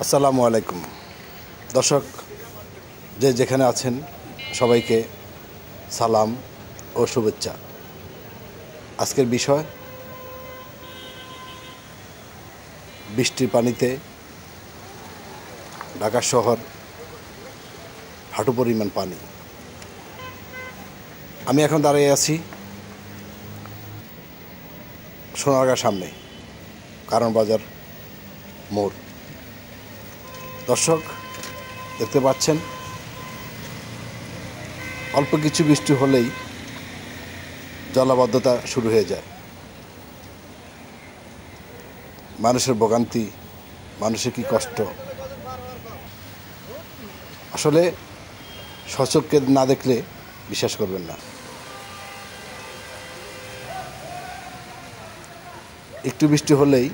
আসসালামু আলাইকুম দর্শক, যে যেখানে আছেন সবাইকে সালাম ও শুভেচ্ছা। আজকের বিষয় বৃষ্টির পানিতে ঢাকা শহর হাঁটু পরিমাণ পানি। আমি এখন দাঁড়িয়ে আছি সোনারগাঁর সামনে, কারণ বাজার মোড়। দর্শক দেখতে পাচ্ছেন, অল্প কিছু বৃষ্টি হলেই জলাবদ্ধতা শুরু হয়ে যায়। মানুষের ভোগান্তি, মানুষের কি কষ্ট, আসলে সচক্ষে না দেখলে বিশ্বাস করবেন না। একটু বৃষ্টি হলেই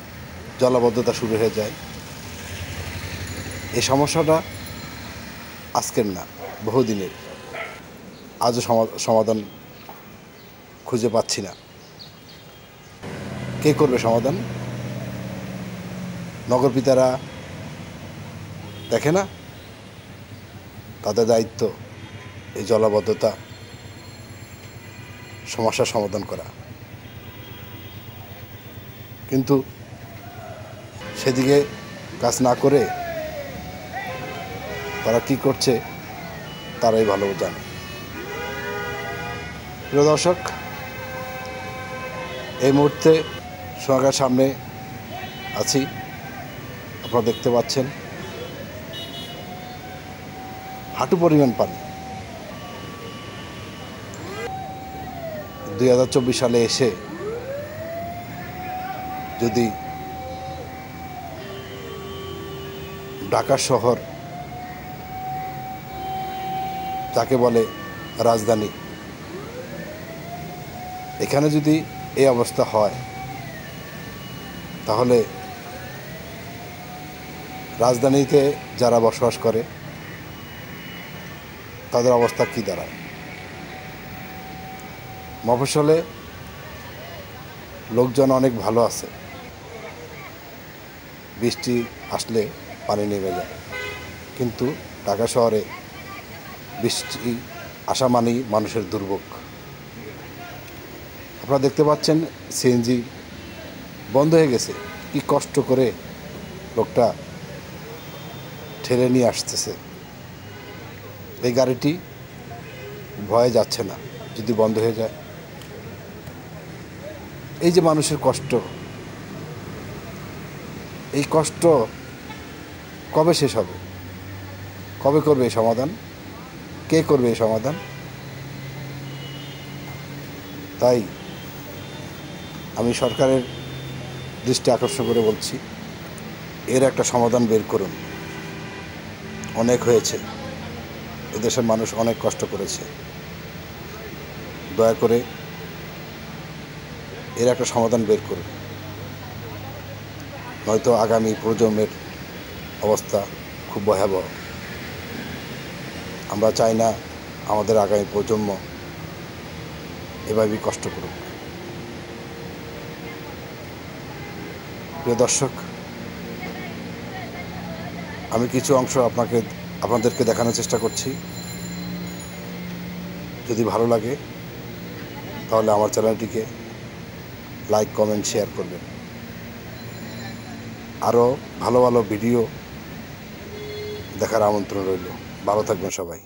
জলাবদ্ধতা শুরু হয়ে যায়। এই সমস্যাটা আজকের না, বহুদিনের। আজও সমাধান খুঁজে পাচ্ছি না। কে করবে সমাধান? নগরপিতারা দেখে না তাদের দায়িত্ব এই জলাবদ্ধতা সমস্যার সমাধান করা, কিন্তু সেদিকে কাজ না করে তারা কি করছে তারাই ভালো জানে। প্রিয় দর্শক, এই মুহূর্তে সোনারগাঁর সামনে আছি। আপনারা দেখতে পাচ্ছেন হাঁটু পরিমাণ পানি। 2024 সালে এসে যদি ঢাকা শহর, যাকে বলে রাজধানী, এখানে যদি এই অবস্থা হয়, তাহলে রাজধানীতে যারা বসবাস করে তাদের অবস্থা কী দাঁড়ায়? মফস্বলে লোকজন অনেক ভালো আছে, বৃষ্টি আসলে পানি নেমে যায়, কিন্তু ঢাকা শহরে বৃষ্টি আসা মানেই মানুষের দুর্ভোগ। আপনারা দেখতে পাচ্ছেন সিএনজি বন্ধ হয়ে গেছে। কি কষ্ট করে লোকটা ঠেলে নিয়ে আসতেছে। এই গাড়িটি ভয়ে যাচ্ছে না যদি বন্ধ হয়ে যায়। এই যে মানুষের কষ্ট, এই কষ্ট কবে শেষ হবে? কবে করবে এই সমাধান? কে করবে এই সমাধান? তাই আমি সরকারের দৃষ্টি আকর্ষণ করে বলছি, এর একটা সমাধান বের করুন। অনেক হয়েছে, এদেশের মানুষ অনেক কষ্ট করেছে। দয়া করে এর একটা সমাধান বের করুন, নয়তো আগামী প্রজন্মের অবস্থা খুব ভয়াবহ। আমরা চাই না আমাদের আগামী প্রজন্ম এভাবেই কষ্ট করুক। প্রিয় দর্শক, আমি কিছু অংশ আপনাদেরকে দেখানোর চেষ্টা করছি। যদি ভালো লাগে তাহলে আমার চ্যানেলটিকে লাইক, কমেন্ট, শেয়ার করবেন। আরও ভালো ভালো ভিডিও দেখার আমন্ত্রণ রইল। ভালো থাকবেন সবাই।